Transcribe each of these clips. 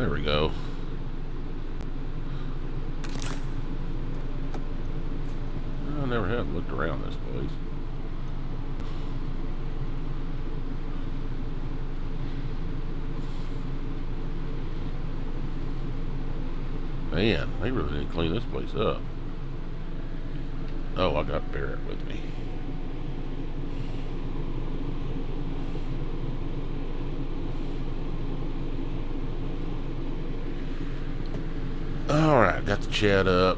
There we go. I never have looked around this place. Man, they really didn't clean this place up. Oh, I got Barrett with me. Alright, got the chat up.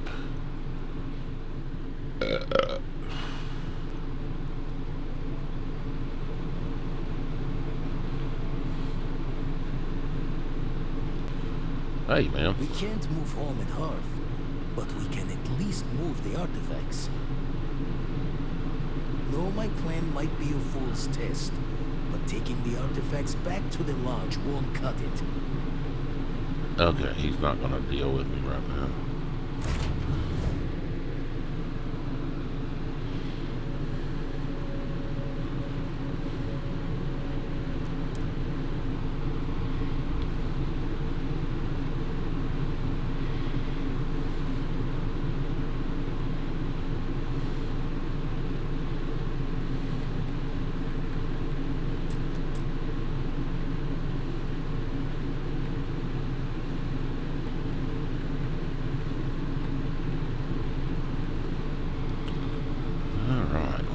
Hey, man. We can't move home and hearth, but we can at least move the artifacts. No, my plan might be a fool's test, but taking the artifacts back to the lodge won't cut it. Okay, he's not going to deal with me right now.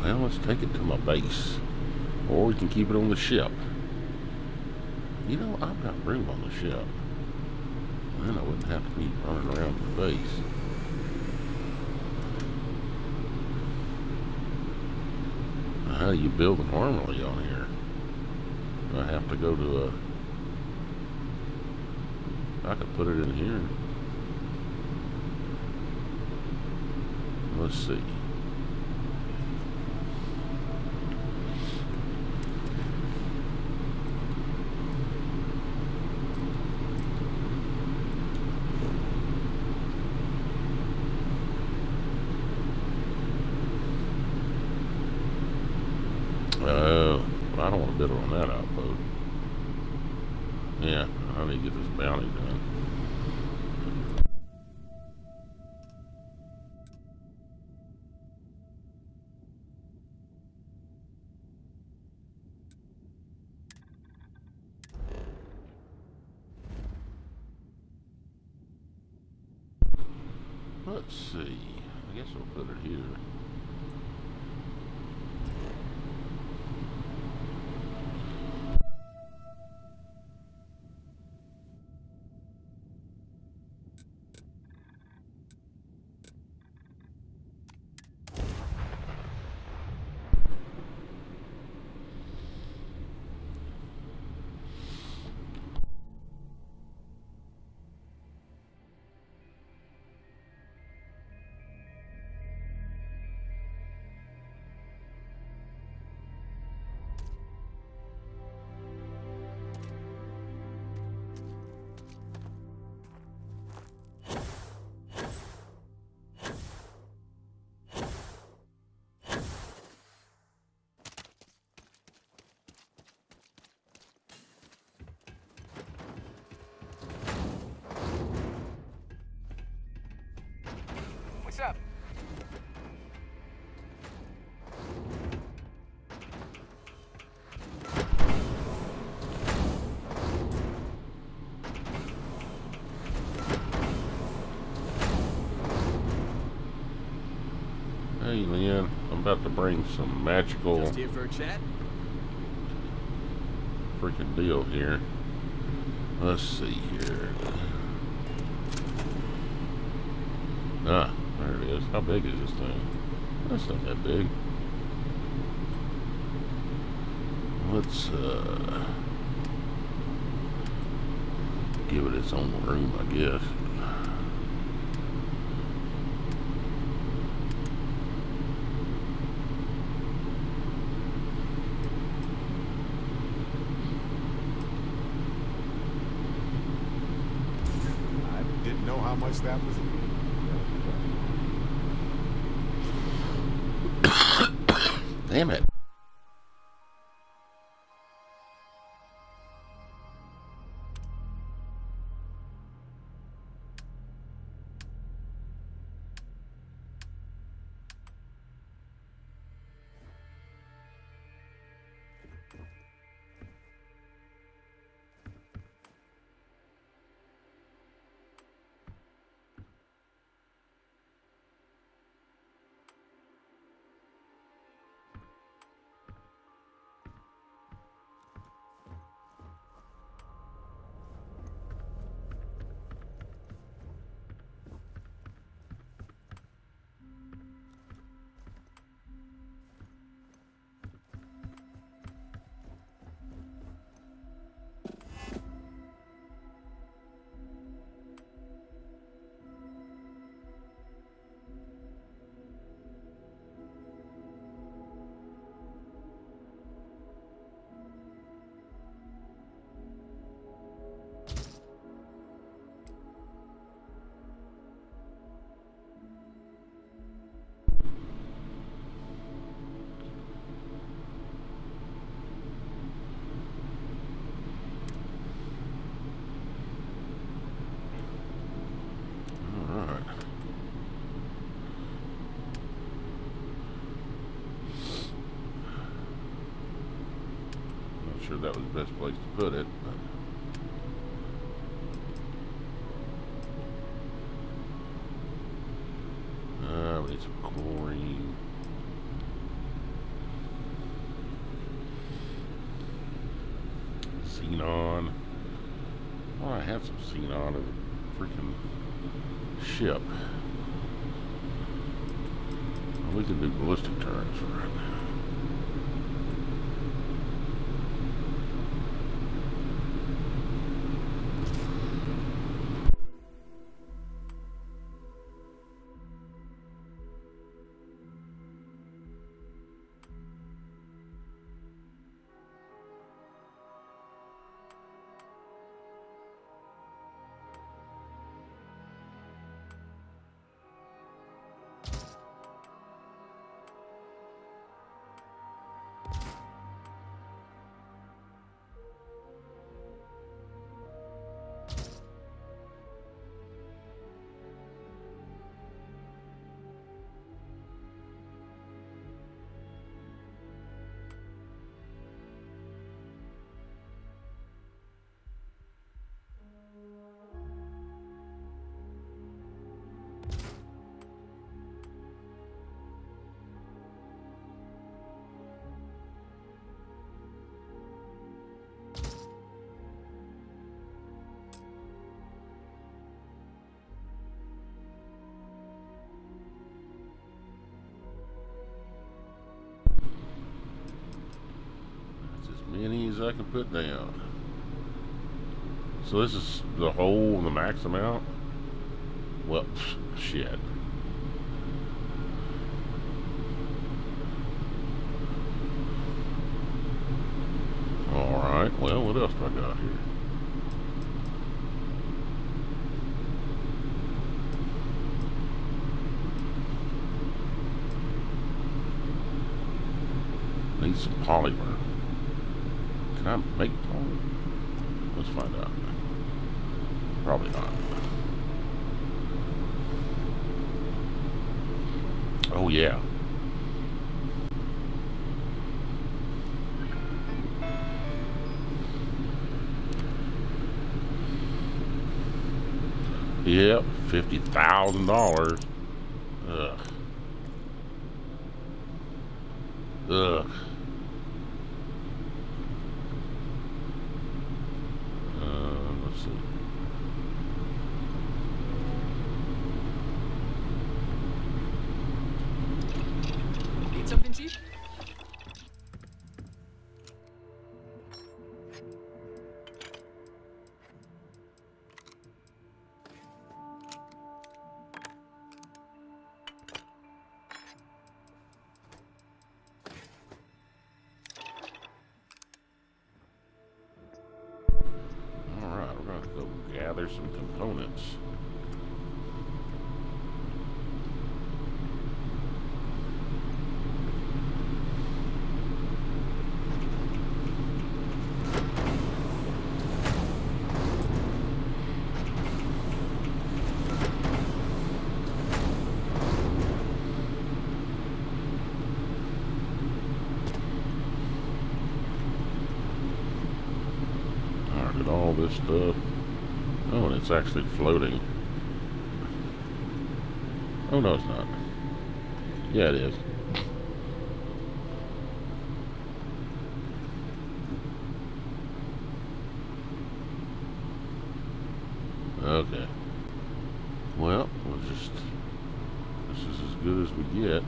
Well, let's take it to my base. Or we can keep it on the ship. You know, I've got room on the ship. Then I wouldn't have to be running around the base. How do you build an armory on here? Do I have to go to I could put it in here. Let's see. I don't want to bid on that outpost. Yeah, I need to get this bounty done. Let's see. I guess we'll put it here. What's up? Hey, Lynn, I'm about to bring some magical Just here for a chat? freaking deal here. Let's see here. Ah, there it is. How big is this thing? That's not that big. Let's give it its own room, I guess. I didn't know how much that was. Damn it. said that was the best place to put it. We need some chlorine. Xenon. Oh, I have some xenon in the freaking ship. We can do ballistic turrets right now. Many as I can put down. So this is the whole, the max amount? Well, shit. Alright, well, what else do I got here? Need some polymer. Can I make polymer? Let's find out. Probably not. Oh yeah. Yep, $50,000. Ugh. Ugh. Let's see. Need something, Chief? Alright, we're going to go gather some components. All this stuff. Oh, and it's actually floating. Oh, no, it's not. Yeah, it is. Okay. Well, we'll just... This is as good as we get.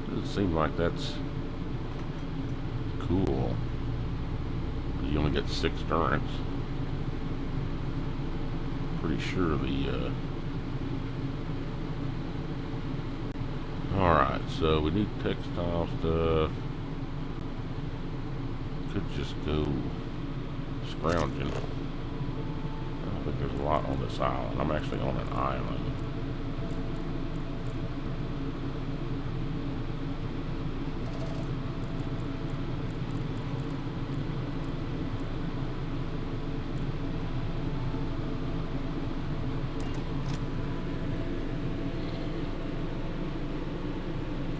Doesn't seem like that's cool. You only get 6 turrets. Pretty sure the alright, so we need textile stuff. Could just go scrounging. I don't think there's a lot on this island. I'm actually on an island.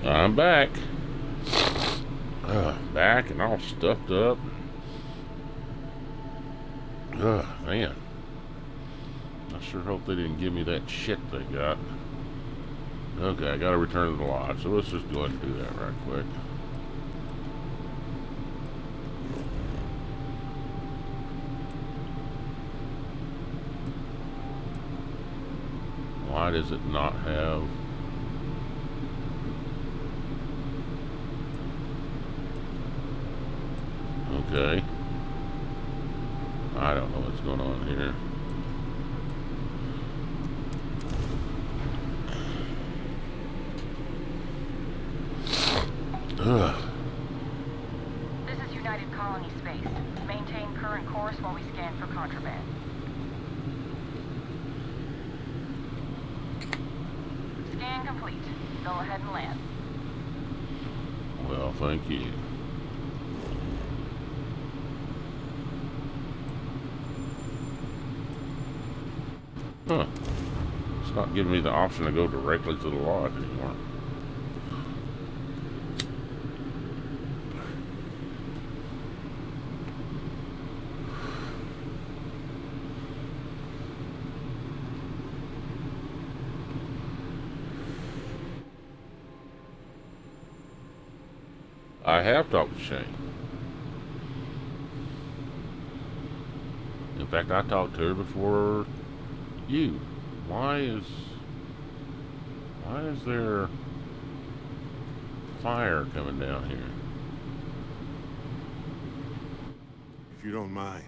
I'm back. Back and all stuffed up. Man. I sure hope they didn't give me that shit they got. Okay, I gotta return to the lodge, so let's just go ahead and do that right quick. Why does it not have... Okay. I don't know what's going on here. This is United Colony Space. Maintain current course while we scan for contraband. Scan complete. Go ahead and land. Well, thank you. Huh. It's not giving me the option to go directly to the lodge anymore. I have talked to Shane. In fact, I talked to her before you. Why is there fire coming down here? If you don't mind,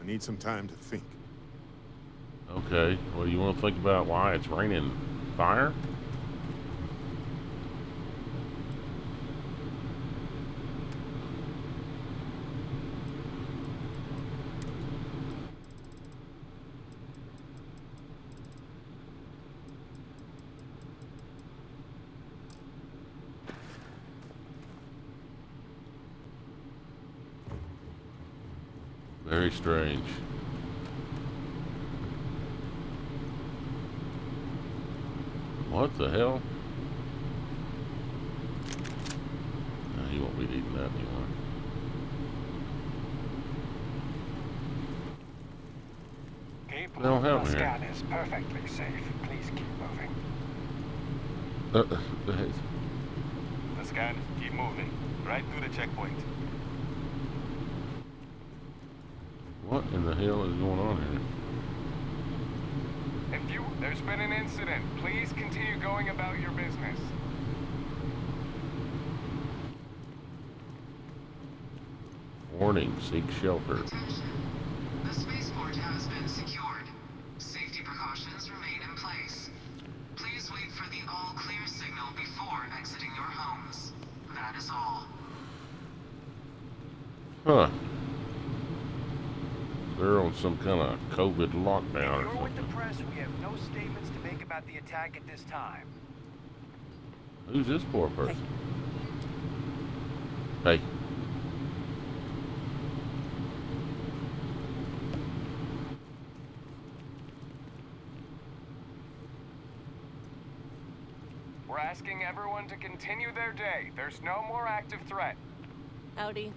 I need some time to think. Okay, well, you want to think about why it's raining fire? Very strange. What the hell? No, you won't be eating that anymore. People, They don't have the them here. scan is perfectly safe. Please keep moving. The scan, keep moving. Right through the checkpoint. What in the hell is going on here? There's been an incident. Please continue going about your business. Warning, seek shelter. Attention. The spaceport has been secured. Safety precautions remain in place. Please wait for the all clear signal before exiting your homes. That is all. Huh. They're on some kind of COVID lockdown or If you're with the something. press, we have no statements to make about the attack at this time. Who's this poor person? Hey. We're asking everyone to continue their day. There's no more active threat. Howdy.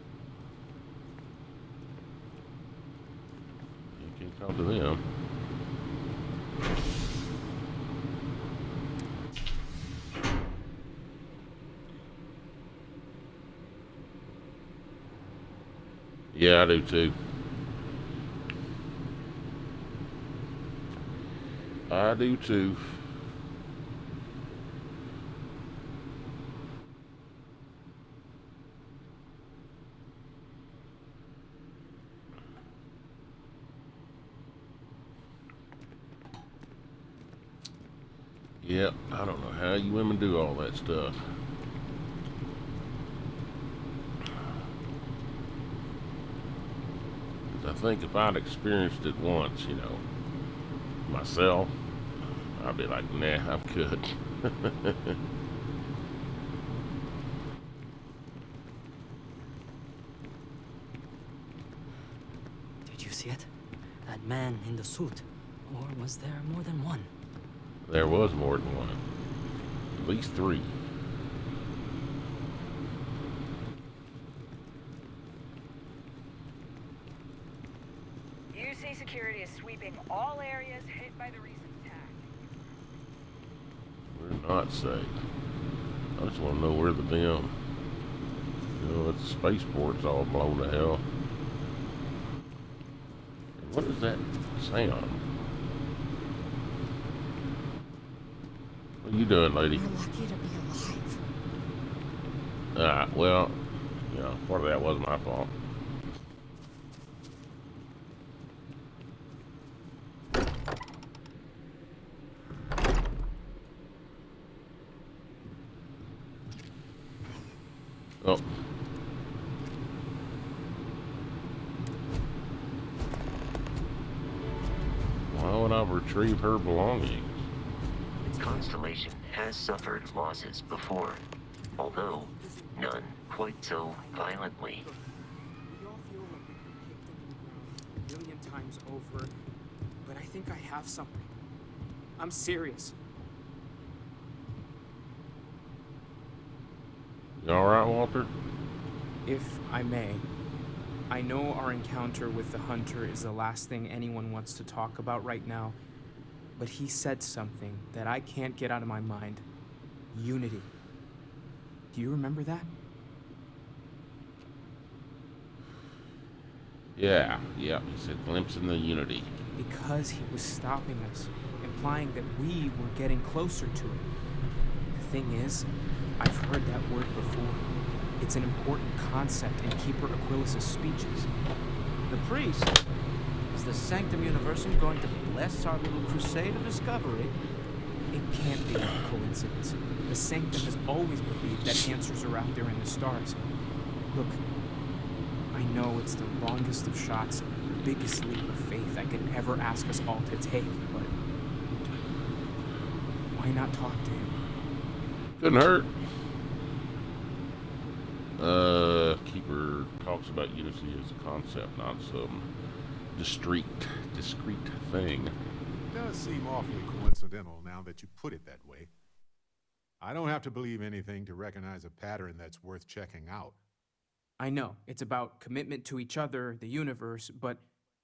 You can't talk to them. Yeah, I do too. I do too. Yep, I don't know how you women do all that stuff. I think if I'd experienced it once, you know, myself, I'd be like, nah, I'm good. Did you see it? That man in the suit? Or was there more than one? There was more than one. At least three. UC security is sweeping all areas hit by the recent attack. We're not safe. I just want to know where the damn, that spaceport's all blown to hell. And what is that sound? What are you doing, lady? We're lucky to be alive. Well, part of that was my fault. Oh. Why would I retrieve her belongings? Constellation has suffered losses before, although none quite so violently. We all feel like we've been kicked into the ground a million times over, but I think I have something. I'm serious. You alright, Walter? If I may, I know our encounter with the Hunter is the last thing anyone wants to talk about right now, but he said something that I can't get out of my mind. Unity. Do you remember that? Yeah, he said glimpsing the Unity. Because he was stopping us, implying that we were getting closer to it. The thing is, I've heard that word before. It's an important concept in Keeper Aquilas's speeches. The priest? Is the Sanctum Universum going to bless our little crusade of discovery? It can't be a coincidence. The Sanctum has always believed that answers are out there in the stars. Look, I know it's the longest of shots and the biggest leap of faith I could ever ask us all to take, but why not talk to him? Couldn't hurt. Keeper talks about unity as a concept, not some discrete thing. It does seem awfully coincidental now that you put it that way. I don't have to believe anything to recognize a pattern that's worth checking out. I know, it's about commitment to each other, the universe, but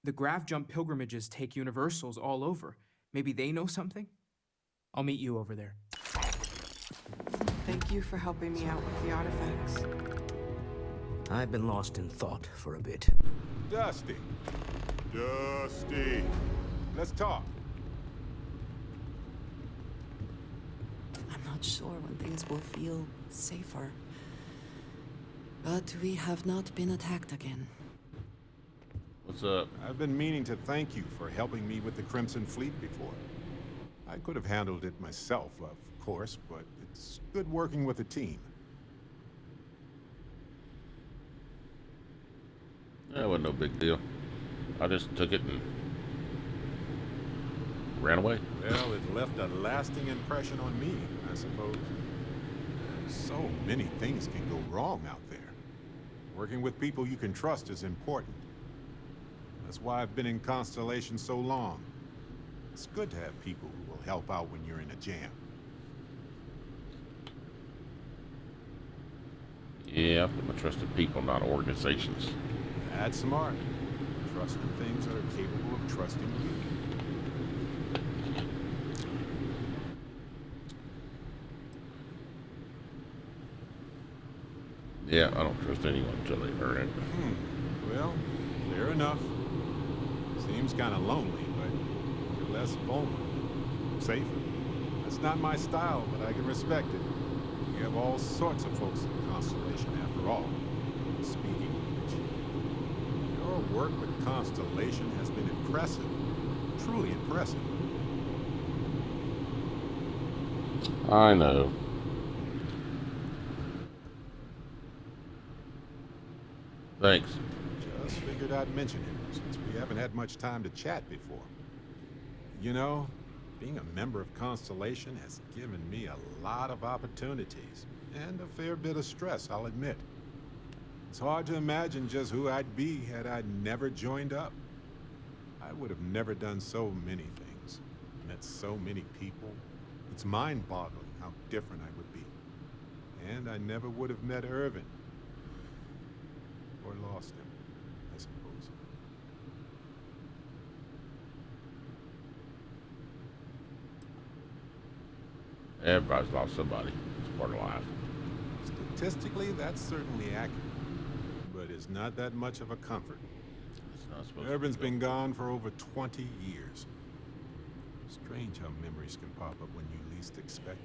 the Grav Jump pilgrimages take universals all over. Maybe they know something? I'll meet you over there. Thank you for helping me out with the artifacts. I've been lost in thought for a bit. Dusty. Let's talk. I'm not sure when things will feel safer. But we have not been attacked again. What's up? I've been meaning to thank you for helping me with the Crimson Fleet before. I could have handled it myself, of course, but it's good working with a team. That wasn't no big deal. I just took it and ran away. Well, it left a lasting impression on me, I suppose. So many things can go wrong out there. Working with people you can trust is important. That's why I've been in Constellation so long. It's good to have people who will help out when you're in a jam. Yeah, I put my trust in people, not organizations. That's smart. Trust in things that are capable of trusting you. Yeah, I don't trust anyone until they earn it. Well, fair enough. Seems kind of lonely, but you're less vulnerable. Safer. That's not my style, but I can respect it. You have all sorts of folks in Constellation, after all. Speaking of which, your work with Constellation has been impressive. Truly impressive. I know. Thanks. Just figured I'd mention it, since we haven't had much time to chat before. You know, being a member of Constellation has given me a lot of opportunities, and a fair bit of stress, I'll admit. It's hard to imagine just who I'd be had I never joined up. I would have never done so many things, met so many people. It's mind-boggling how different I would be. And I never would have met Irvin. Or lost him, I suppose. Everybody's lost somebody. It's part of life. Statistically, that's certainly accurate, but it's not that much of a comfort. It's not supposed to Irvin's be been gone for over 20 years. Strange how memories can pop up when you least expect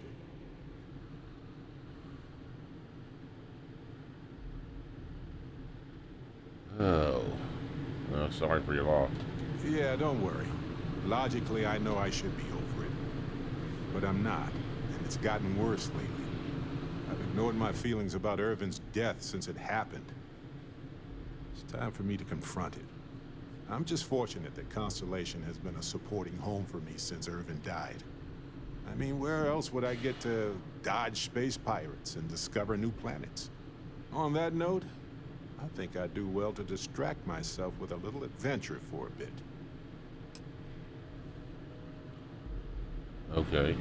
it. Oh. Well, sorry for your loss. Yeah, don't worry. Logically, I know I should be over it. But I'm not, and it's gotten worse lately. I've ignored my feelings about Irvin's death since it happened. It's time for me to confront it. I'm just fortunate that Constellation has been a supporting home for me since Irvin died. I mean, where else would I get to dodge space pirates and discover new planets? On that note, I think I'd do well to distract myself with a little adventure for a bit. Okay.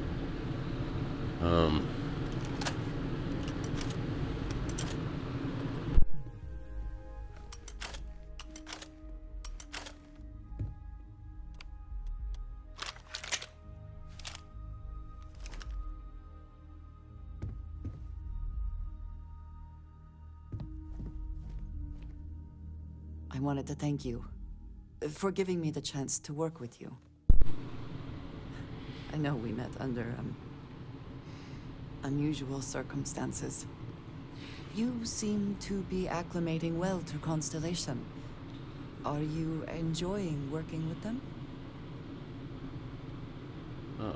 I wanted to thank you for giving me the chance to work with you. I know we met under unusual circumstances. You seem to be acclimating well to Constellation. Are you enjoying working with them? Oh.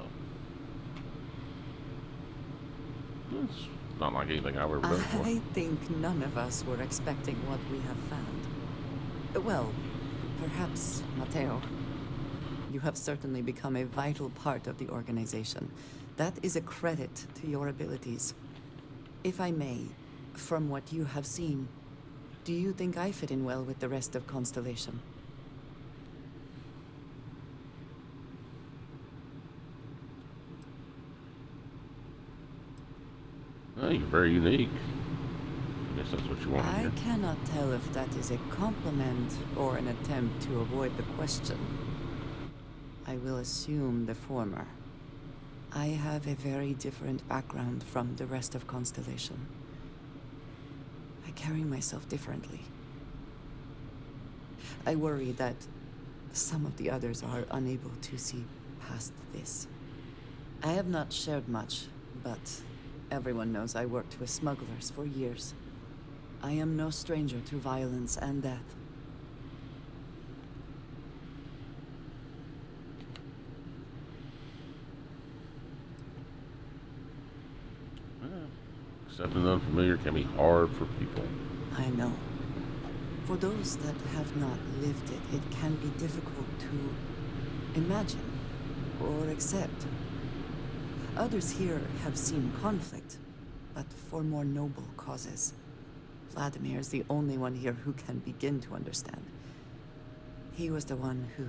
It's not like anything I've ever done before. I think none of us were expecting what we have found. Well, perhaps Mateo. You have certainly become a vital part of the organization. That is a credit to your abilities. If I may, from what you have seen, do you think I fit in well with the rest of Constellation? Well, you're very unique. I guess that's what you want to I hear. cannot tell if that is a compliment or an attempt to avoid the question. I will assume the former. I have a very different background from the rest of Constellation. I carry myself differently. I worry that some of the others are unable to see past this. I have not shared much, but everyone knows I worked with smugglers for years. I am no stranger to violence and death. Accepting the unfamiliar can be hard for people. I know. For those that have not lived it, it can be difficult to imagine or accept. Others here have seen conflict, but for more noble causes. Vladimir is the only one here who can begin to understand. He was the one who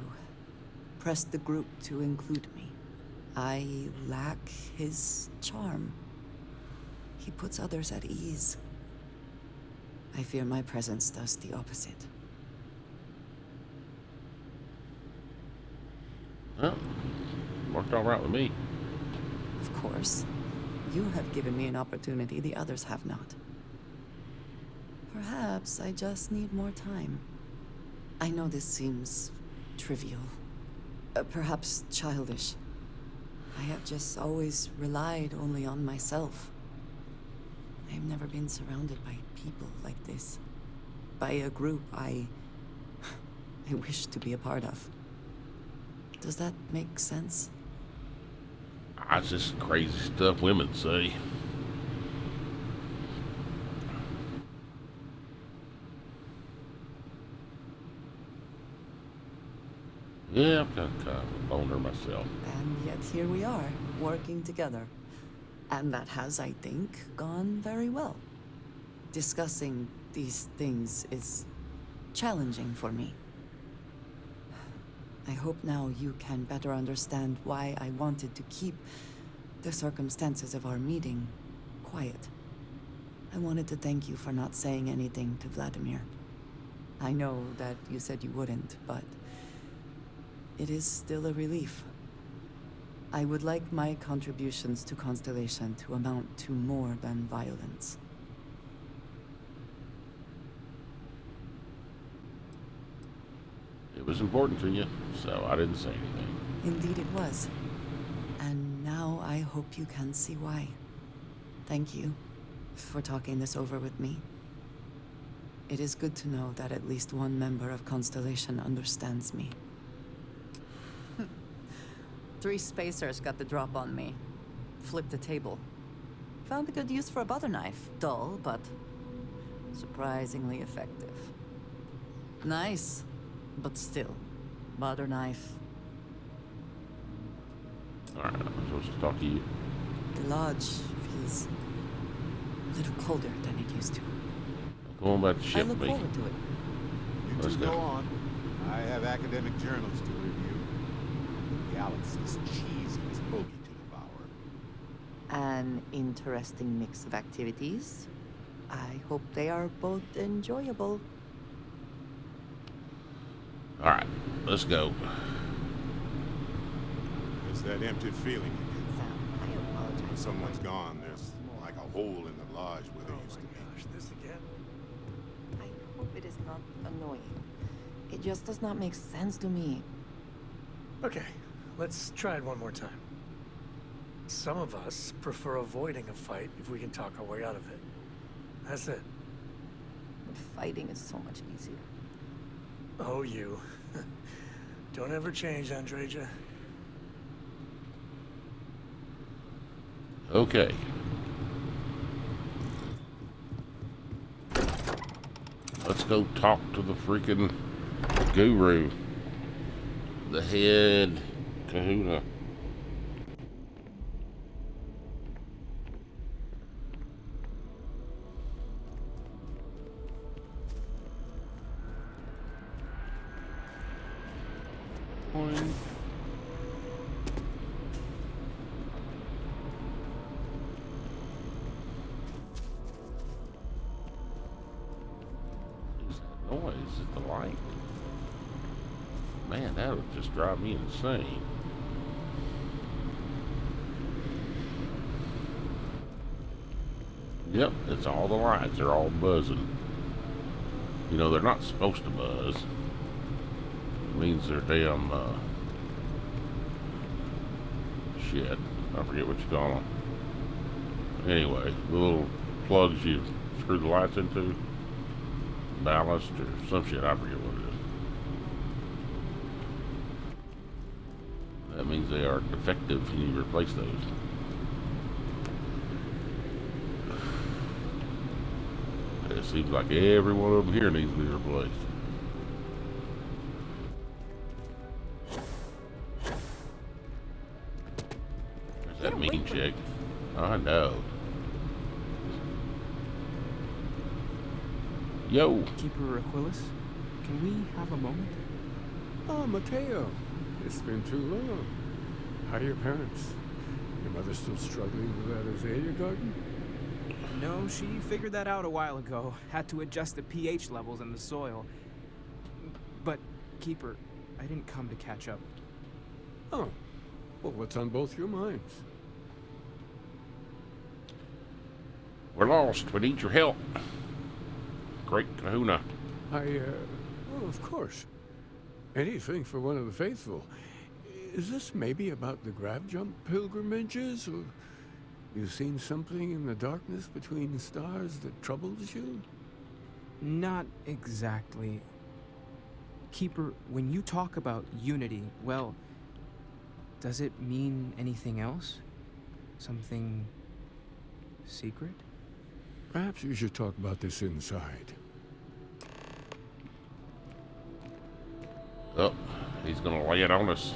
pressed the group to include me. I lack his charm. He puts others at ease. I fear my presence does the opposite. Well, worked all right with me. Of course. You have given me an opportunity the others have not. Perhaps I just need more time. I know this seems trivial. Perhaps childish. I have just always relied only on myself. I have never been surrounded by people like this. By a group I wish to be a part of. Does that make sense? That's just crazy stuff women say. Yeah, I'm kind of a loner myself. And yet here we are, working together. And that has, I think, gone very well. Discussing these things is challenging for me. I hope now you can better understand why I wanted to keep the circumstances of our meeting quiet. I wanted to thank you for not saying anything to Vladimir. I know that you said you wouldn't, but it is still a relief. I would like my contributions to Constellation to amount to more than violence. It was important to you, so I didn't say anything. Indeed it was. And now I hope you can see why. Thank you for talking this over with me. It is good to know that at least one member of Constellation understands me. 3 spacers got the drop on me. Flipped the table. Found a good use for a butter knife. Dull, but surprisingly effective. Nice, but still, butter knife. Alright, I'm supposed to talk to you. The lodge feels a little colder than it used to. Go on back to I ship look me. forward to it. You Let's two go. go on. I have academic journals to review. The galaxy's cheesiest bogey to devour. An interesting mix of activities. I hope they are both enjoyable. Alright, let's go. It's that empty feeling you get. Sam, I apologize. When someone's gone, there's like a hole in the lodge where there used to be. This again? I hope it is not annoying. It just does not make sense to me. Okay, let's try it one more time. Some of us prefer avoiding a fight if we can talk our way out of it. That's it. But fighting is so much easier. Oh, you. Don't ever change, Andreja. Okay. Let's go talk to the freaking guru. The head kahuna. Boing. Noise is the light. Man, that would just drive me insane. Yep, it's all the lights. They're all buzzing. You know, they're not supposed to buzz. It means they're damn, shit. I forget what you call them. Anyway, the little plugs you screw the lights into. Ballast or some shit, I forget what it is. That means they are defective and you replace those. It seems like every one of them here needs to be replaced. There's that mean chick. I know. Yo. Keeper Aquilus, can we have a moment? Oh, Mateo. It's been too long. How are your parents? Your mother still struggling with that azalea garden? No, she figured that out a while ago. Had to adjust the pH levels in the soil. But, Keeper, I didn't come to catch up. Oh. Well, what's on both your minds? We're lost. We need your help. Great kahuna. Oh, of course. Anything for one of the faithful. Is this maybe about the grav jump pilgrimages, or you've seen something in the darkness between the stars that troubles you? Not exactly. Keeper, when you talk about unity, well, does it mean anything else? Something secret? Perhaps you should talk about this inside. Oh, he's gonna lay it on us.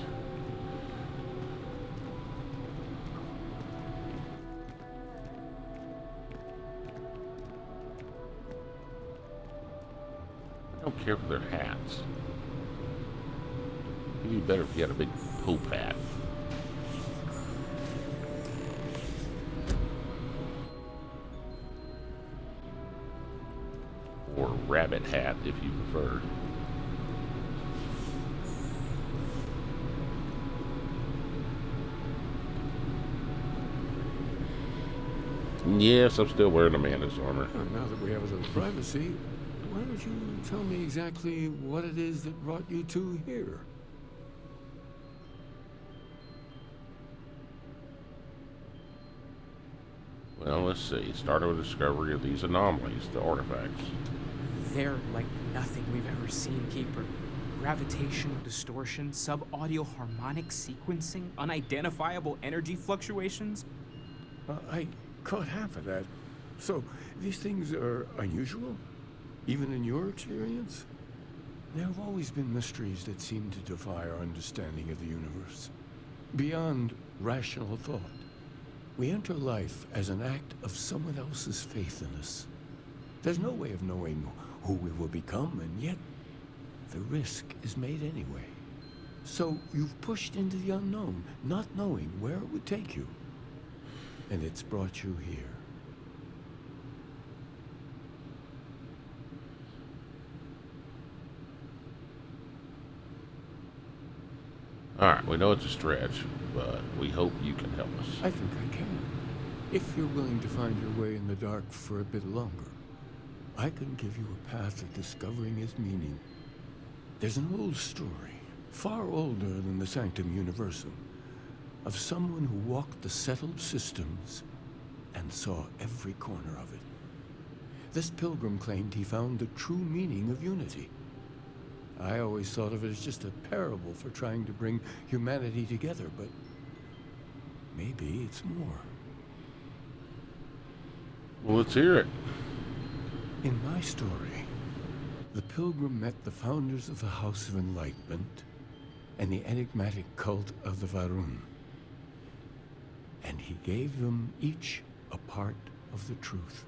I don't care for their hats. It'd be better if you had a big pope hat. Or rabbit hat, if you prefer. Yes, I'm still wearing Amanda's armor. Now that we have a little privacy, why don't you tell me exactly what it is that brought you two here? Well, let's see. It started with the discovery of these anomalies, the artifacts. They're like nothing we've ever seen, Keeper. Gravitational distortion, sub-audio harmonic sequencing, unidentifiable energy fluctuations. I caught half of that. So, these things are unusual? Even in your experience? There have always been mysteries that seem to defy our understanding of the universe. Beyond rational thought. We enter life as an act of someone else's faith in us. There's no way of knowing who we will become, and yet the risk is made anyway. So you've pushed into the unknown, not knowing where it would take you. And it's brought you here. Alright, we know it's a stretch, but we hope you can help us. I think I can. If you're willing to find your way in the dark for a bit longer, I can give you a path of discovering its meaning. There's an old story, far older than the Sanctum Universum, of someone who walked the settled systems and saw every corner of it. This pilgrim claimed he found the true meaning of unity. I always thought of it as just a parable for trying to bring humanity together, but maybe it's more. Well, let's hear it. In my story, the pilgrim met the founders of the House of Enlightenment and the enigmatic cult of the Varun. And he gave them each a part of the truth.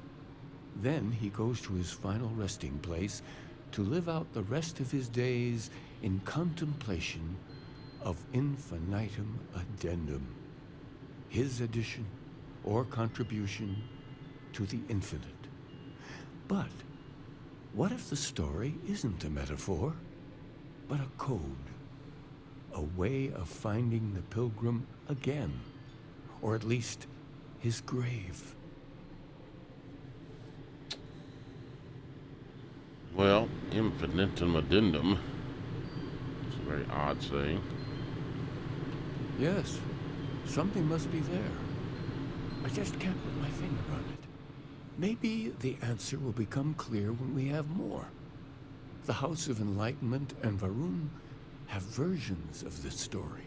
Then he goes to his final resting place to live out the rest of his days in contemplation of infinitum addendum, his addition or contribution to the infinite. But what if the story isn't a metaphor, but a code, a way of finding the pilgrim again, or at least his grave? Well, infinitum addendum. It's a very odd saying. Yes, something must be there. I just can't put my finger on it. Maybe the answer will become clear when we have more. The House of Enlightenment and Varun have versions of this story.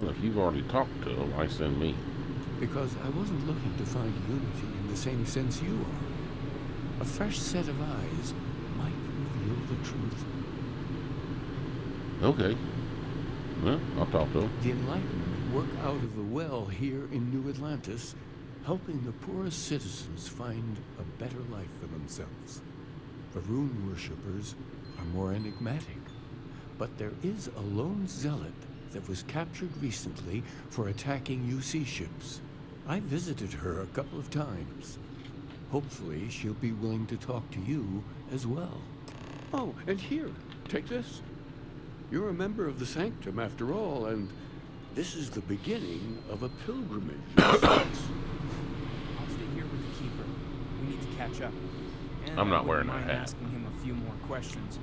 Well, if you've already talked to him, why send me? Because I wasn't looking to find unity in the same sense you are. A fresh set of eyes might reveal the truth. Okay. Well, I'll talk to him. The Enlightenment work out of the well here in New Atlantis, helping the poorest citizens find a better life for themselves. Varun worshippers are more enigmatic, but there is a lone zealot that was captured recently for attacking UC ships. I visited her a couple of times. Hopefully, she'll be willing to talk to you as well. Oh, and here, take this. You're a member of the Sanctum after all, and this is the beginning of a pilgrimage. I'll stay here with the Keeper. We need to catch up. And I'm not I wearing wouldn't that mind hat. asking him a few more questions.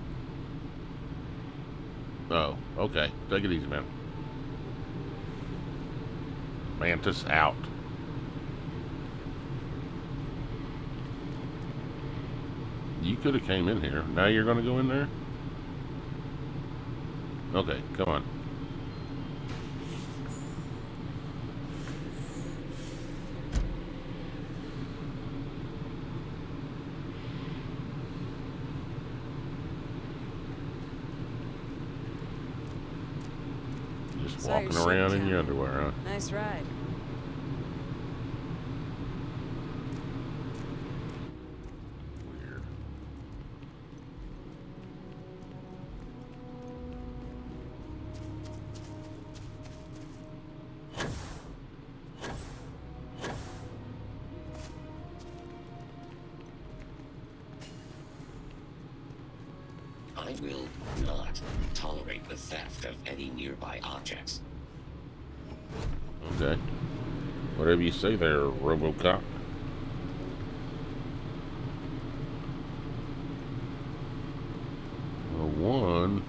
Oh, okay. Take it easy, man. Mantis out. You could have came in here. Now you're going to go in there? Okay, come on. Just Saw your walking ship around in down your there. underwear, huh? Nice ride. Weird. I will not tolerate the theft of any nearby objects. Okay. Whatever you say there, RoboCop. Well, one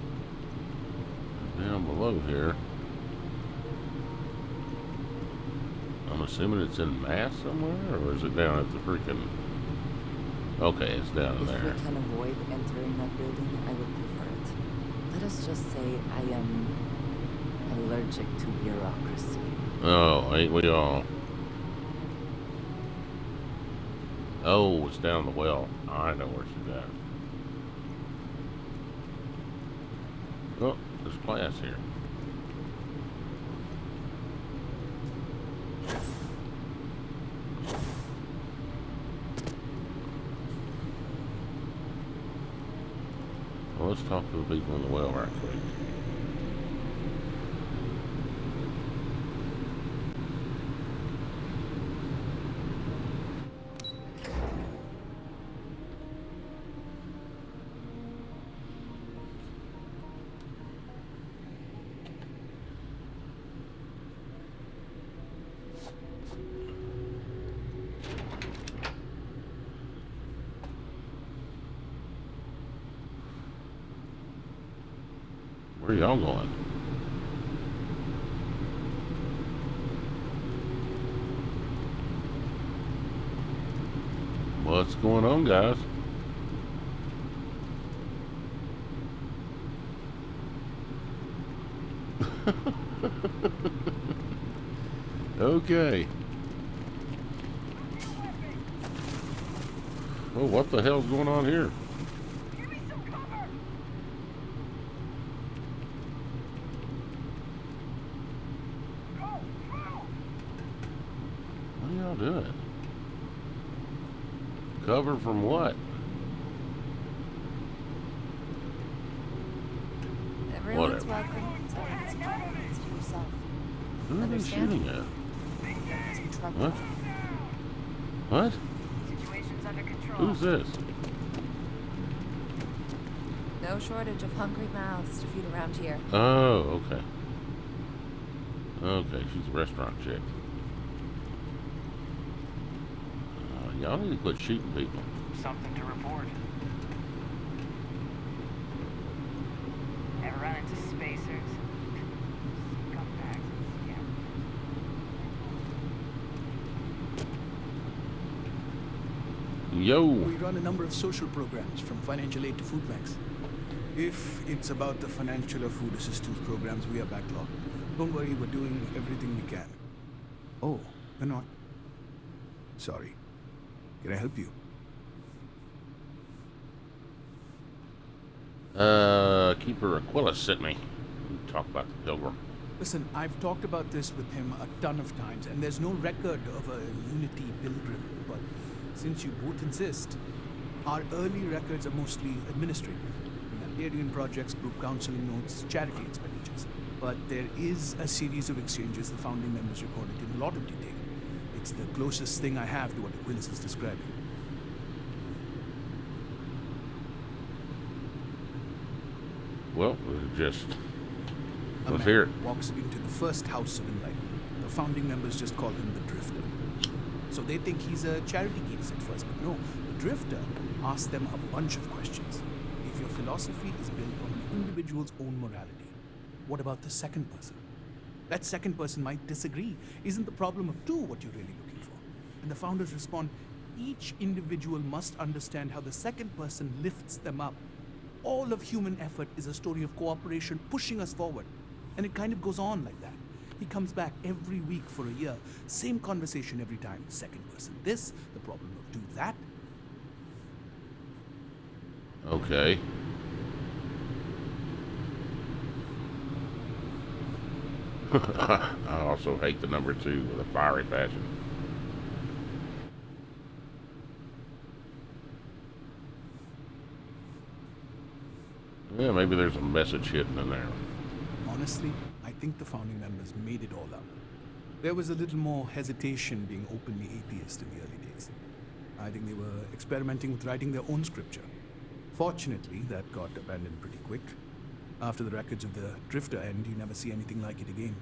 down below here. I'm assuming it's in mass somewhere, or is it down at the freaking... Okay, it's down If there. we can avoid entering that building, I would prefer it. Let us just say I am allergic to bureaucracy. Oh, ain't we all? Oh, it's down the well. I know where she's at. Oh, there's class here. Well, let's talk to the people in the well right quick. Where are y'all going? What's going on, guys? Okay. Well, what the hell's going on here? What are y'all doing? Cover from what? Everyone's Whatever. welcome, so it's to yourself. Who are they Understand? shooting at? Some trouble. What? What? Situation's under control. Who's this? No shortage of hungry mouths to feed around here. Oh, okay. Okay, she's a restaurant chick. Y'all need to quit shooting people. Something to report. Ever run into spacers? Scumbags. Yeah. Yo! We run a number of social programs, from financial aid to food banks. If it's about the financial or food assistance programs, we are backlogged. Don't worry, we're doing everything we can. Oh, we're not. Sorry. Can I help you? Keeper Aquila sent me. We talk about the Pilgrim. Listen, I've talked about this with him a ton of times, and there's no record of a Unity Pilgrim, but since you both insist, our early records are mostly administrative. Humanitarian projects, group counseling notes, charity expenditures. But there is a series of exchanges the founding members recorded in a lot of detail. It's the closest thing I have to what Aquilas is describing. Well, just... A Let's man hear it. walks into the first house of enlightenment. The founding members just call him the Drifter. So they think he's a charity case at first, but no. The Drifter asks them a bunch of questions. If your philosophy is built on an individual's own morality, what about the second person? That second person might disagree. Isn't the problem of two what you're really looking for? And the founders respond, each individual must understand how the second person lifts them up. All of human effort is a story of cooperation pushing us forward. And it kind of goes on like that. He comes back every week for a year. Same conversation every time. Second person this, the problem of two that. Okay. I also hate the number 2 with a fiery passion. Yeah, maybe there's a message hidden in there. Honestly, I think the founding members made it all up. There was a little more hesitation being openly atheist in the early days. I think they were experimenting with writing their own scripture. Fortunately, that got abandoned pretty quick. After the records of the Drifter end, you never see anything like it again.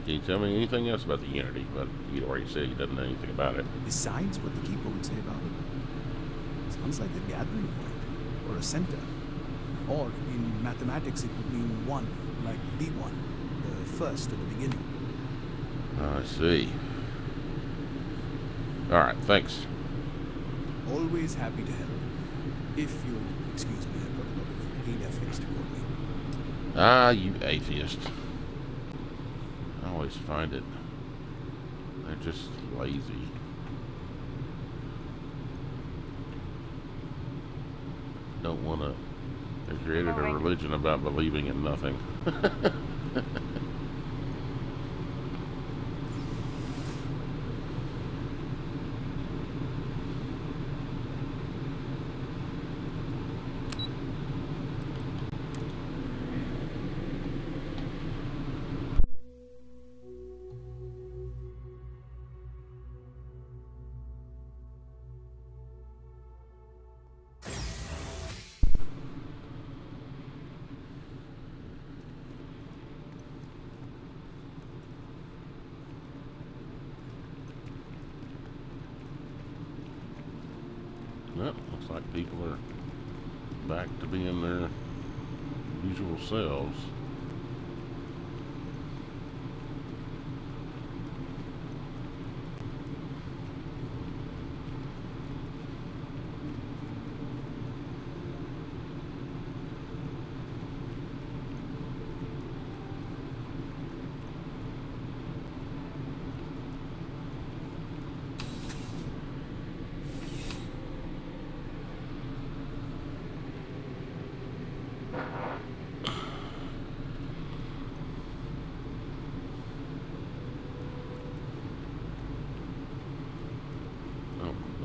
Can you tell me anything else about the Unity? But you already said you doesn't know anything about it. Besides what the Keeper would say about it, sounds like a gathering point, or a center. Or, in mathematics, it would mean one, like the one, the first at the beginning. I see. Alright, thanks. Always happy to help. If you'll excuse me, I've got a lot of hate ethics to coordinate. Ah, you atheist. I always find it. They're just lazy. Don't want to. They created a religion about believing in nothing. Well, looks like people are back to being their usual selves.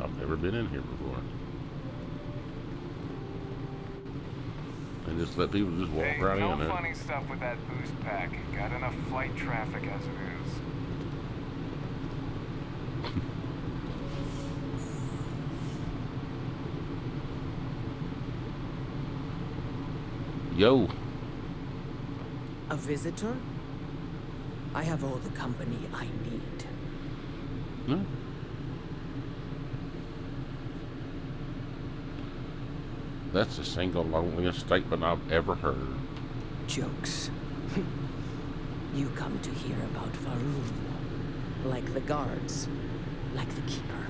I've never been in here before. They just let people just walk right no in there. funny stuff with that boost pack. Got enough flight traffic as it is. Yo. A visitor? I have all the company I need. Hmm? That's the single loneliest statement I've ever heard. Jokes. You come to hear about Varun. Like the guards. Like the Keeper.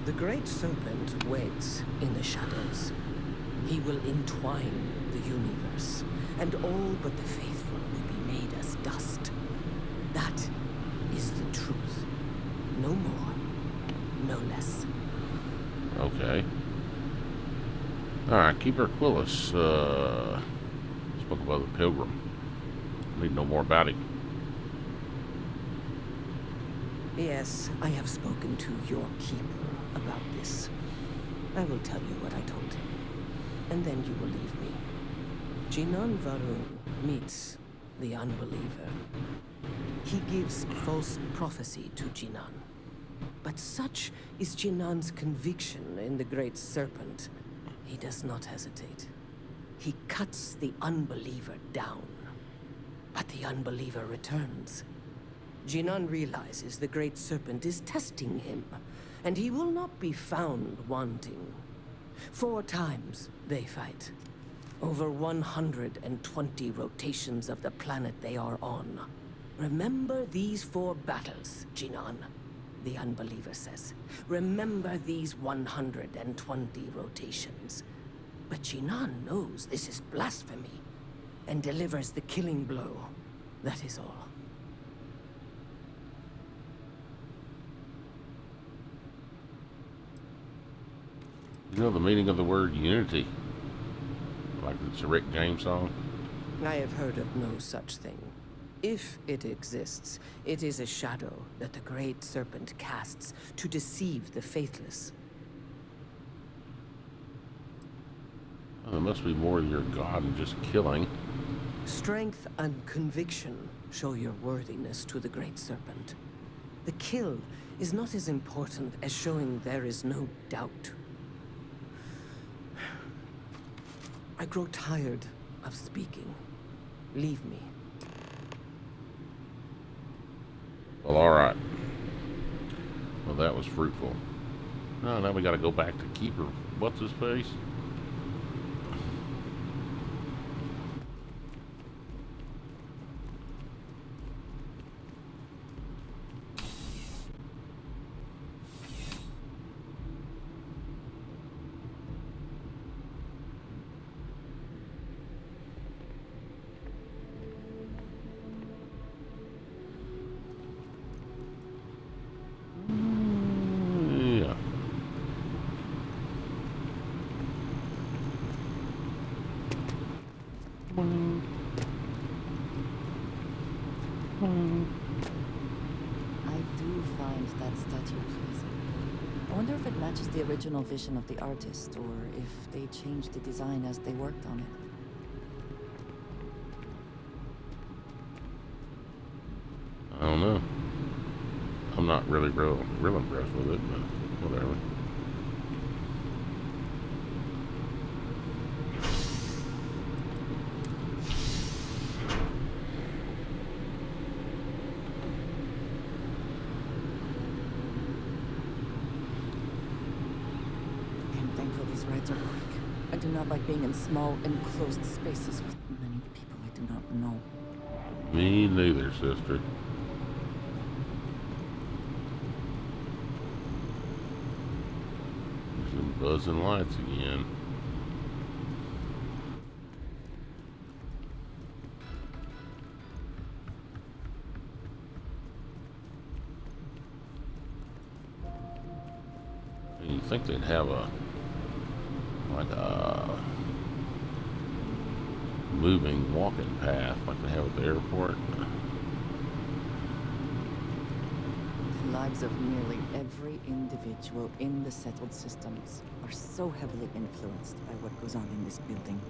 The Great Serpent waits in the shadows. He will entwine the universe, and all but the faithful will be made as dust. That is the truth. No more, no less. Okay. Alright, Keeper Quillis, spoke about the Pilgrim. Need to know more about him. Yes, I have spoken to your Keeper about this. I will tell you what I told him, and then you will leave me. Jinan Varun meets the Unbeliever. He gives false prophecy to Jinan. But such is Jinan's conviction in the Great Serpent, he does not hesitate. He cuts the Unbeliever down. But the Unbeliever returns. Jinan realizes the Great Serpent is testing him, and he will not be found wanting. 4 times they fight. Over 120 rotations of the planet they are on. Remember these 4 battles, Jinan, the Unbeliever says. Remember these 120 rotations. But Jinan knows this is blasphemy, and delivers the killing blow. That is all. You know the meaning of the word unity? Like it's a Rick James song? I have heard of no such thing. If it exists, it is a shadow that the Great Serpent casts to deceive the faithless. Well, there must be more to your God than just killing. Strength and conviction show your worthiness to the Great Serpent. The kill is not as important as showing there is no doubt. I grow tired of speaking. Leave me. Well, alright. Well, that was fruitful. Oh, now we gotta go back to Keeper. What's his face? Yeah. I do find that statue pleasing. I wonder if it matches the original vision of the artist, or if they changed the design as they worked on it. I don't know. I'm not really real impressed with it, but whatever. I'm thankful these rides are quick. I do not like being in small, enclosed spaces with many people I do not know. Me neither, sister. There's them buzzing lights again. You'd think they'd have like a moving walking path like they have at the airport. The lives of nearly every individual in the settled systems are so heavily influenced by what goes on in this building.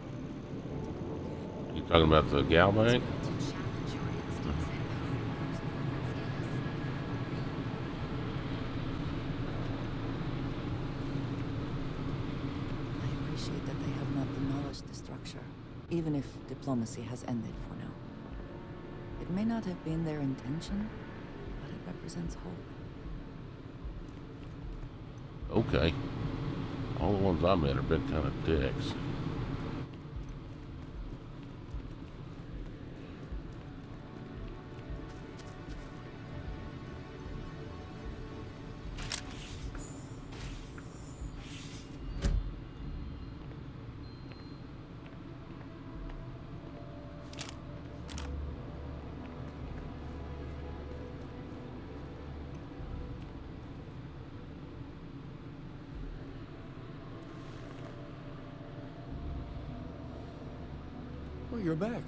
You talking about the gal bank? I appreciate that they have not demolished the structure, even if diplomacy has ended for now. It may not have been their intention, but it represents hope. Okay. All the ones I met have been kind of dicks. Well, you're back.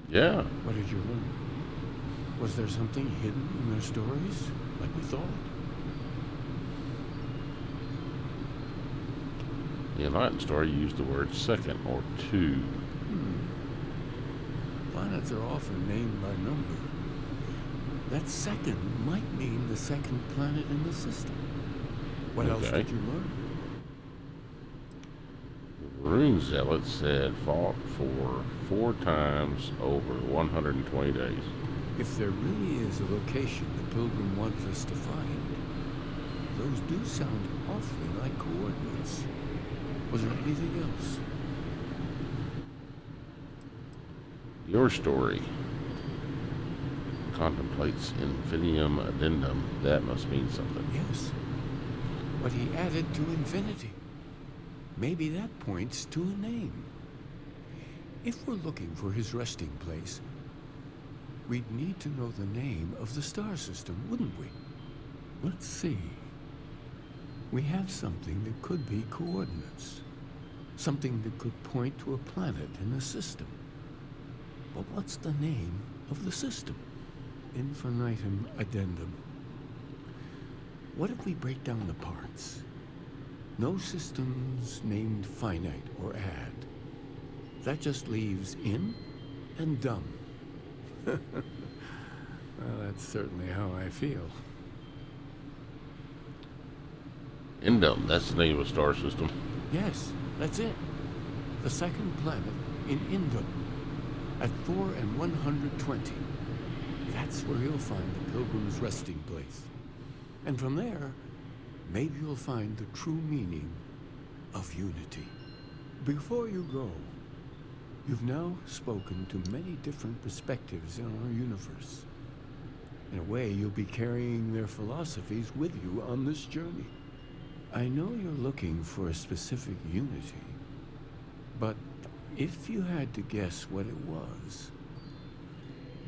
Yeah. What did you learn? Was there something hidden in their stories, like we thought? The Enlightened story used the word second or two. Planets are often named by number. That second might mean the second planet in the system. What else did you learn? Rune Zealot said fought for 4 times over 120 days. If there really is a location the Pilgrim wants us to find, those do sound awfully like coordinates. Was there anything else? Your story contemplates infinium addendum. That must mean something. Yes. What he added to infinity. Maybe that points to a name. If we're looking for his resting place, we'd need to know the name of the star system, wouldn't we? Let's see. We have something that could be coordinates. Something that could point to a planet in the system. But what's the name of the system? Infinitum addendum. What if we break down the parts? No systems named finite or add. That just leaves in and dumb. Well, that's certainly how I feel. Indum, that's the name of a star system. Yes, that's it. The second planet in Indum, at 4 and 120. That's where you'll find the Pilgrim's resting place. And from there, maybe you'll find the true meaning of unity. Before you go, you've now spoken to many different perspectives in our universe. In a way, you'll be carrying their philosophies with you on this journey. I know you're looking for a specific unity, but if you had to guess what it was,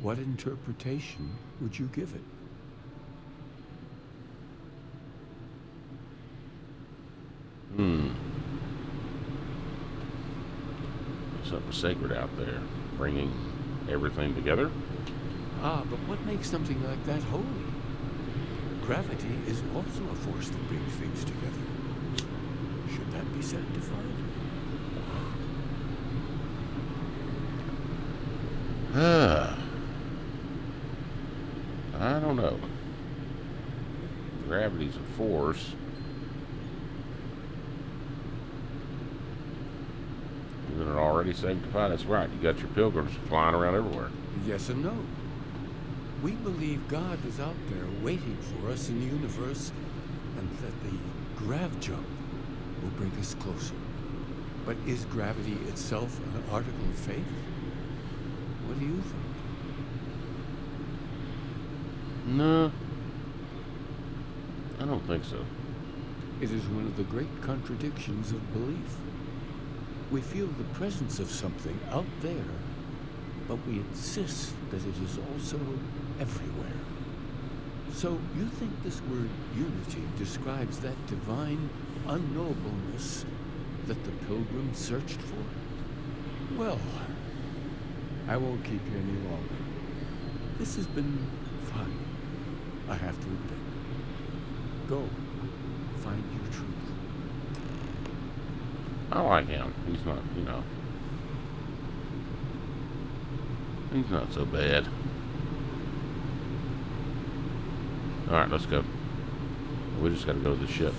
what interpretation would you give it? Something sacred out there, bringing everything together. Ah, but what makes something like that holy? Gravity is also a force that brings things together. Should that be sanctified? I don't know. Gravity's a force. Isn't it already sanctified? That's right. You got your pilgrims flying around everywhere. Yes and no. We believe God is out there waiting for us in the universe, and that the grav jump will bring us closer. But is gravity itself an article of faith? What do you think? No, I don't think so. It is one of the great contradictions of belief. We feel the presence of something out there, but we insist that it is also everywhere. So you think this word unity describes that divine unknowableness that the pilgrims searched for? Well, I won't keep you any longer. This has been fun, I have to admit. Go, find your truth. I like him. He's not, he's not so bad. Alright, let's go. We just gotta go to the ship.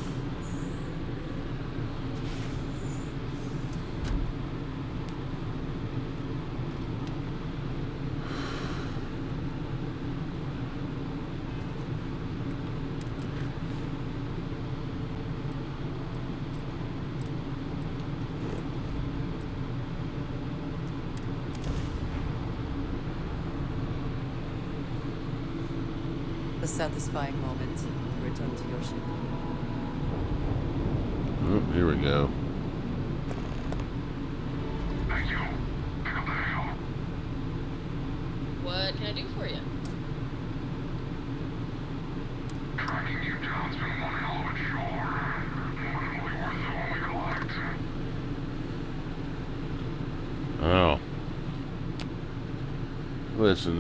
A satisfying moment to return to your ship. Oh, here we go. Thank you. Pick up the hail. What can I do for you? Tracking you down's been one hell of a chore. More than worth it when we collect. Oh. Listen,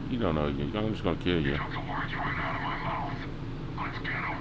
you don't know. I'm just gonna kill you. You took the words right out of my mouth. Let's get him.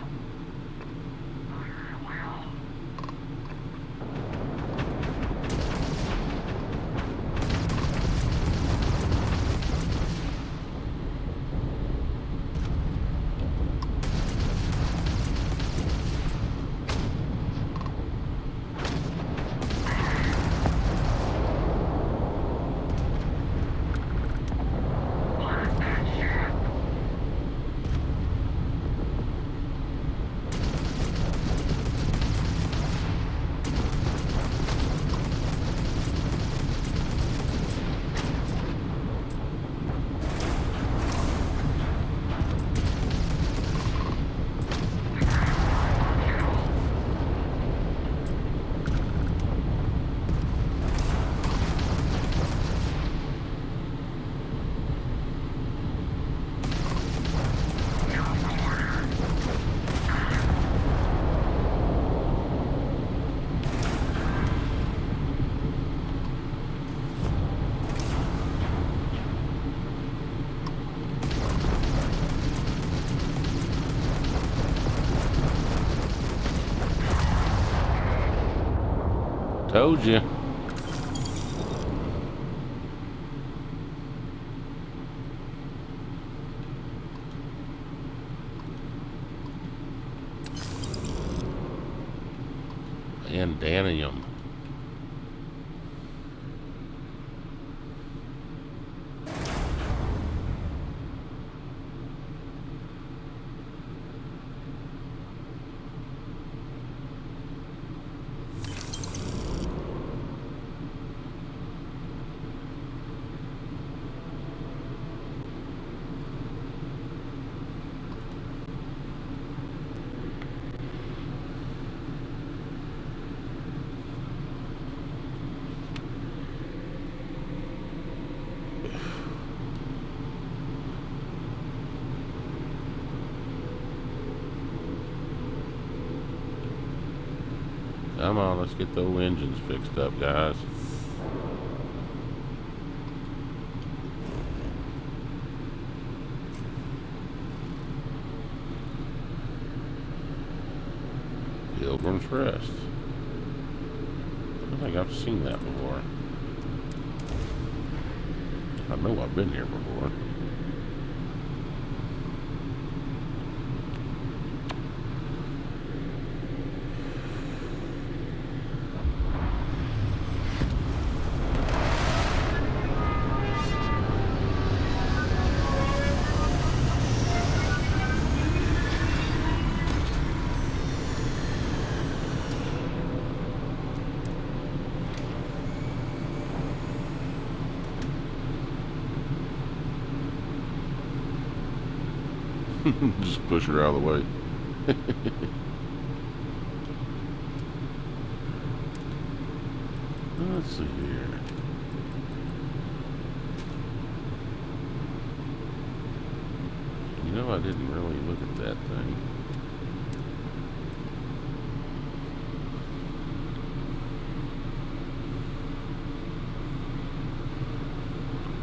Told you. Titanium. Come on, let's get those engines fixed up, guys. Pilgrim's Rest. I think I've seen that before. I know I've been here before. Just push her out of the way. Let's see here. You know, I didn't really look at that thing.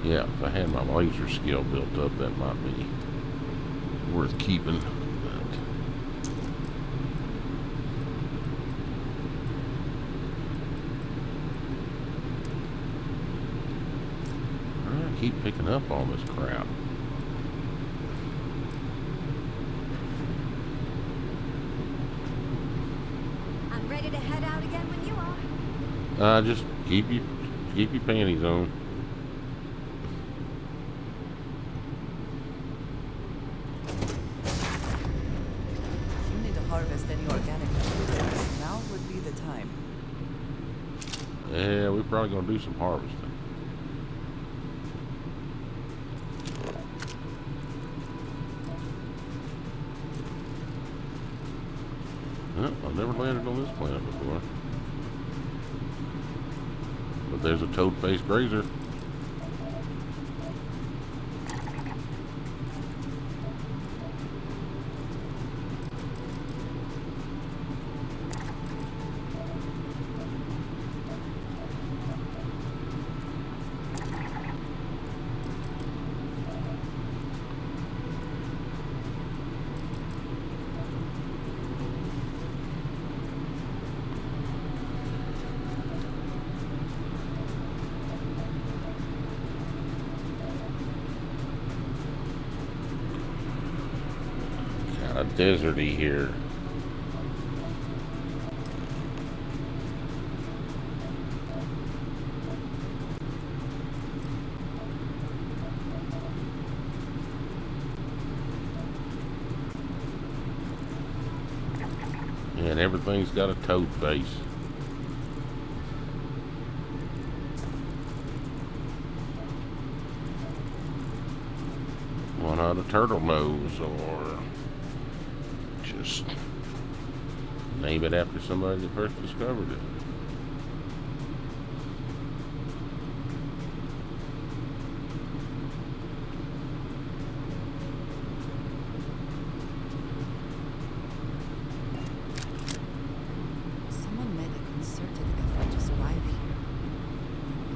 Yeah, if I had my laser skill built up, that might be worth keeping. I keep picking up all this crap. I'm ready to head out again when you are. Just keep your panties on. Yeah, we're probably going to do some harvesting. Well, I've never landed on this planet before. But there's a toad-faced grazer. Deserty here. And everything's got a toad face. Why not a turtle nose, or just name it after somebody that first discovered it? Someone made a concerted effort to survive here.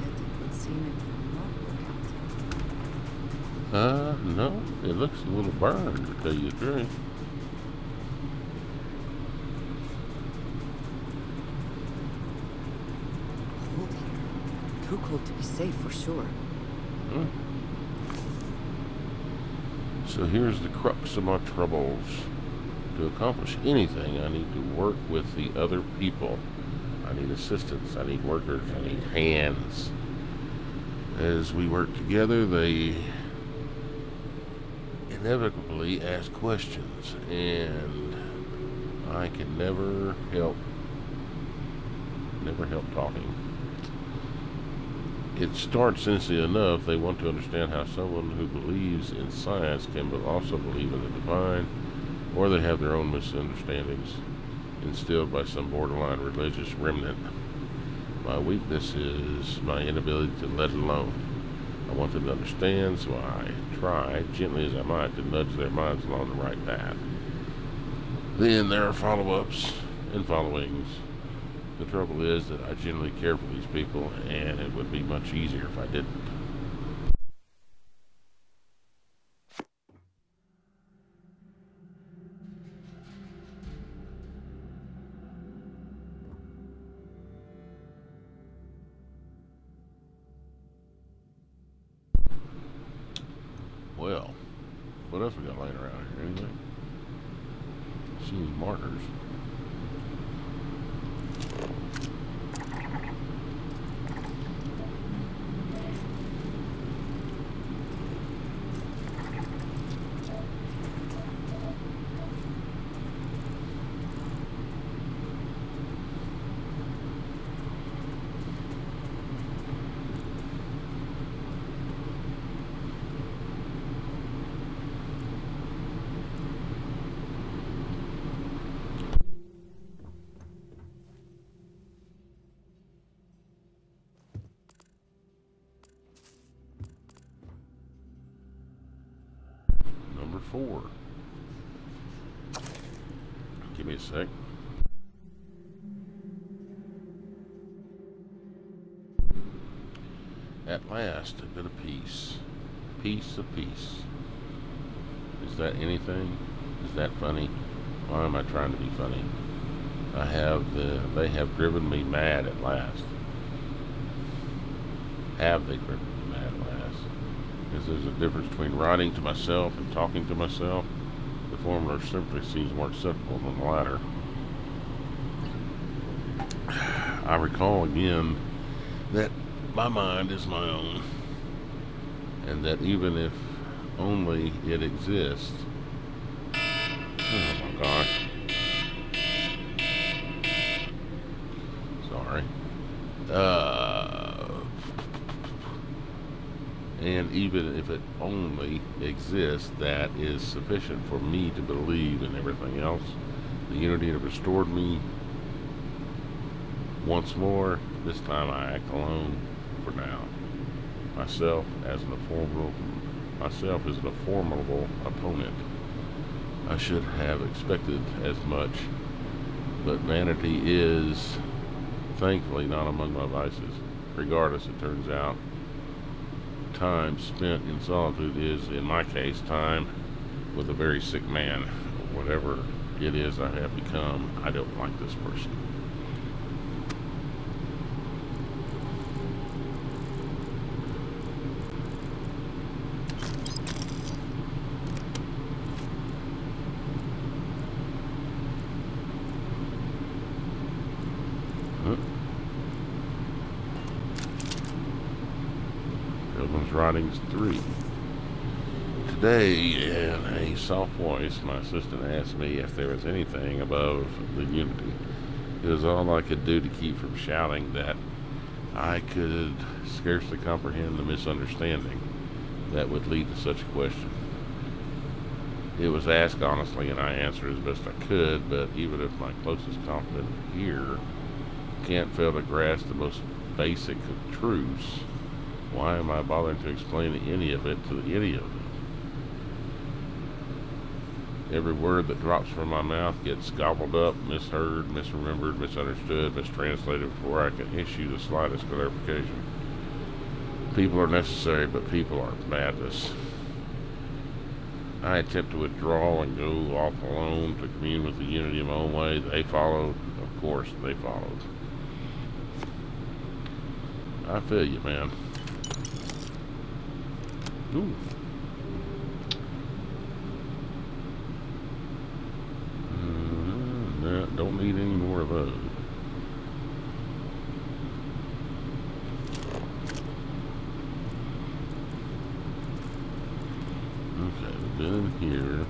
Yet it would seem it will not work out. No. It looks a little burned, to tell you the truth. Too cold to be safe, for sure. So here's the crux of my troubles. To accomplish anything, I need to work with the other people. I I need assistance. I need workers. I need hands. As we work together, they inevitably ask questions, and I can never help talking. It starts innocently enough. They want to understand how someone who believes in science can but also believe in the divine, or they have their own misunderstandings instilled by some borderline religious remnant. My weakness is my inability to let it alone. I want them to understand, so I try, gently as I might, to nudge their minds along the right path. Then there are follow-ups and followings. The trouble is that I generally care for these people, and it would be much easier if I didn't. Well, what else we got laying around here? Anything? See any markers? Number 4. Give me a sec. At last, a bit of peace. Peace of peace. Is that anything? Is that funny? Why am I trying to be funny? They have driven me mad at last. Have they driven me mad at last? Because there's a difference between writing to myself and talking to myself. The former simply seems more acceptable than the latter. I recall again that my mind is my own, and that even if only it exists. Oh my gosh. Sorry. And even if it only exists, that is sufficient for me to believe in everything else. The unity that restored me once more. This time I act alone for now. Myself is a formidable opponent. I should have expected as much, but vanity is, thankfully, not among my vices. Regardless, it turns out, time spent in solitude is, in my case, time with a very sick man. Whatever it is I have become, I don't like this person. Writings 3. Today, in a soft voice, my assistant asked me if there was anything above the unity. It was all I could do to keep from shouting that I could scarcely comprehend the misunderstanding that would lead to such a question. It was asked honestly, and I answered as best I could, but even if my closest confidant here can't fail to grasp the most basic of truths, why am I bothering to explain any of it to the idiot? Every word that drops from my mouth gets gobbled up, misheard, misremembered, misunderstood, mistranslated before I can issue the slightest clarification. People are necessary, but people are madness. I attempt to withdraw and go off alone to commune with the unity in my own way. They followed. Of course, they followed. I feel you, man. Ooh. Don't need any more of those. been in here.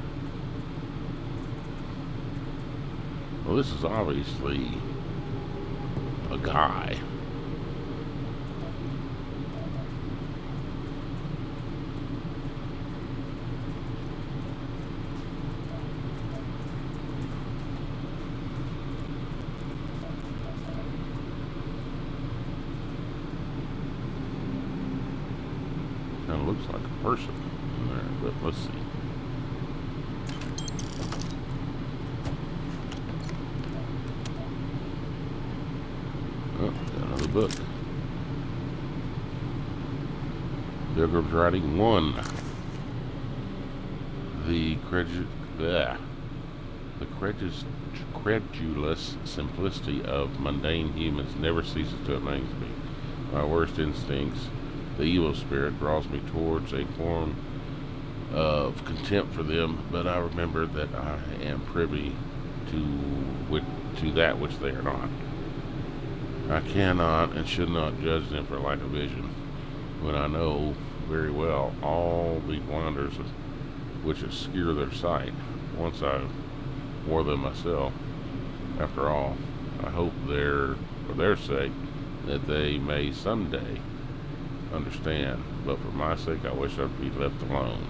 Well, this is obviously a guy. Kind of looks like a person in there, but let's see. Oh, got another book. Pilgrim's Writing 1. The credulous simplicity of mundane humans never ceases to amaze me. My worst instincts, the evil spirit, draws me towards a form of contempt for them, but I remember that I am privy to that which they are not. I cannot and should not judge them for lack of vision, when I know very well all the blinders which obscure their sight. Once I wore them myself. After all, I hope for their sake that they may someday understand, but for my sake I wish I'd be left alone.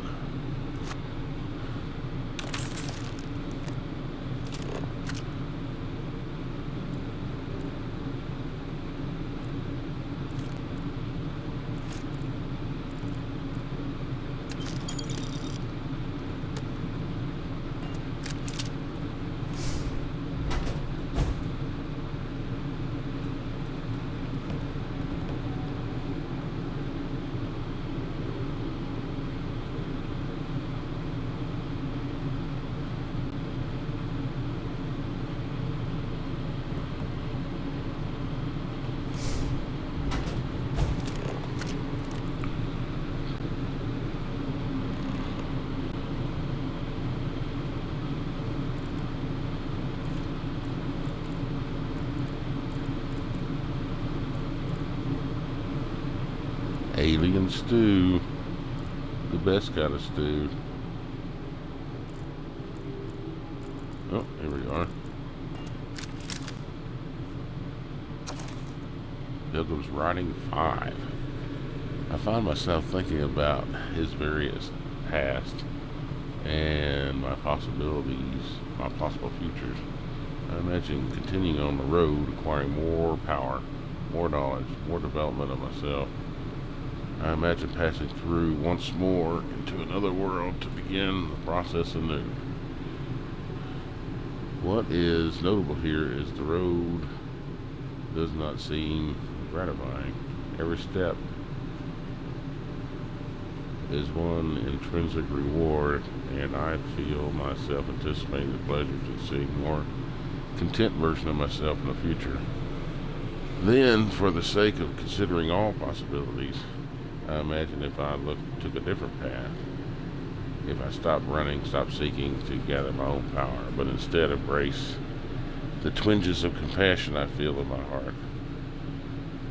Alien stew. The best kind of stew. Oh, here we are. Pilgrim's Writing 5. I find myself thinking about his various past and my possible futures. I imagine continuing on the road, acquiring more power, more knowledge, more development of myself. I imagine passing through once more into another world to begin the process anew. What is notable here is the road does not seem gratifying. Every step is one intrinsic reward, and I feel myself anticipating the pleasures of seeing a more content version of myself in the future. Then, for the sake of considering all possibilities, I imagine if I took a different path, if I stopped running, stopped seeking to gather my own power, but instead embrace the twinges of compassion I feel in my heart,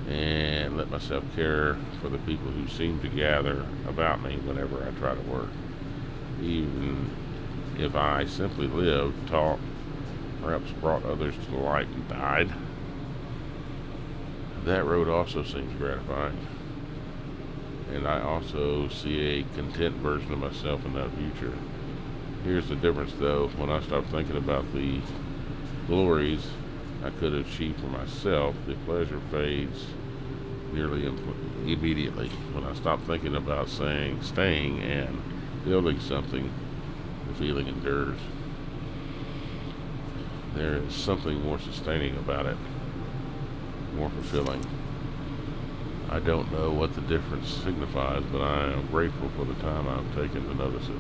and let myself care for the people who seem to gather about me whenever I try to work. Even if I simply lived, talked, perhaps brought others to the light and died, that road also seems gratifying. And I also see a content version of myself in that future. Here's the difference, though. When I start thinking about the glories I could achieve for myself, the pleasure fades nearly immediately. When I stop thinking about staying and building something, the feeling endures. There is something more sustaining about it, more fulfilling. I don't know what the difference signifies, but I am grateful for the time I've taken to notice it.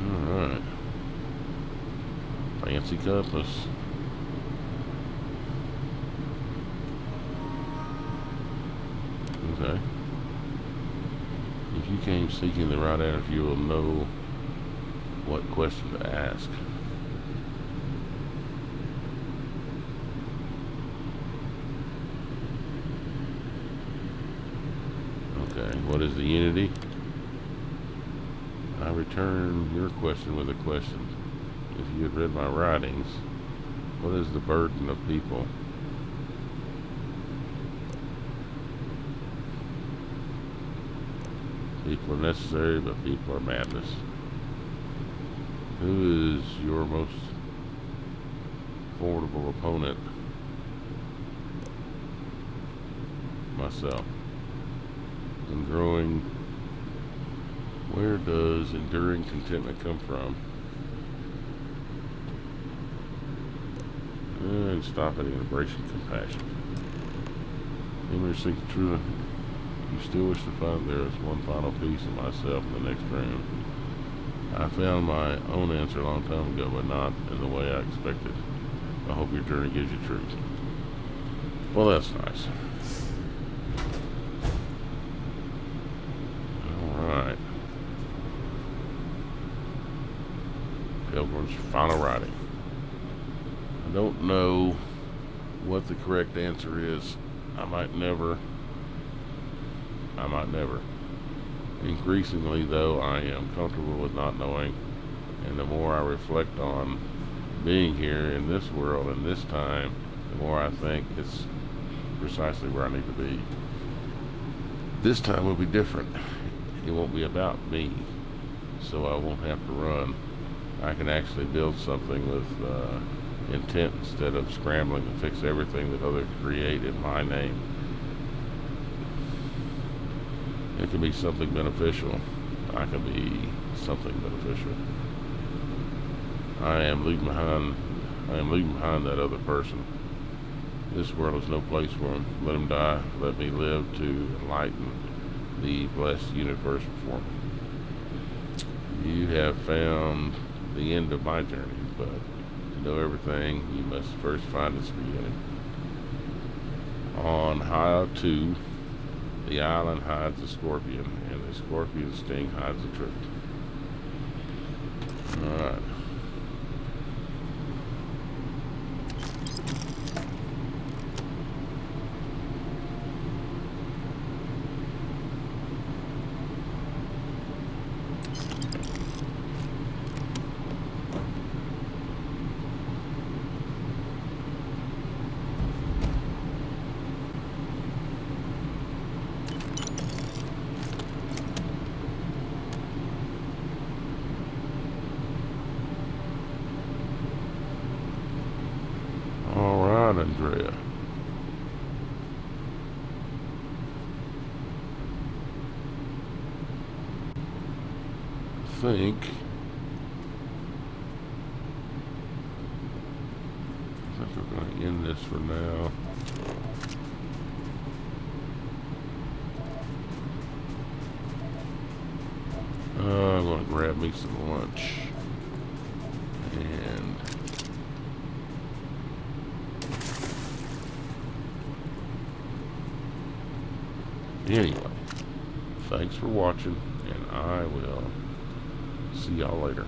Alright. Fancy compass. Okay. If you came seeking the right answer, you will know what question to ask. Okay, what is the unity? return your question with a question. If you had read my writings, what is the burden of people? People are necessary, but people are madness. Who is your most formidable opponent? Myself. In growing, where does enduring contentment come from? And stopping and embracing compassion. Image think true. You still wish to find there is one final piece of myself in the next room. I found my own answer a long time ago, but not in the way I expected. I hope your journey gives you truth. Well, that's nice. Alright. Pilgrim's final writing. I don't know what the correct answer is. I might never. Increasingly, though, I am comfortable with not knowing, and the more I reflect on being here in this world and this time, the more I think it's precisely where I need to be. This time will be different. It won't be about me, so I won't have to run. I can actually build something with intent instead of scrambling to fix everything that others create in my name. It can be something beneficial. I can be something beneficial. I am leaving behind that other person. This world is no place for him. Let him die. Let me live to enlighten the blessed universe before me. You have found the end of my journey, but to know everything, you must first find its beginning. On Hio 2, the island hides the scorpion, and the scorpion's sting hides the truth. Alright. Andrea. I think we're going to end this for now. I'm going to grab me some lunch. And anyway, thanks for watching, and I will see y'all later.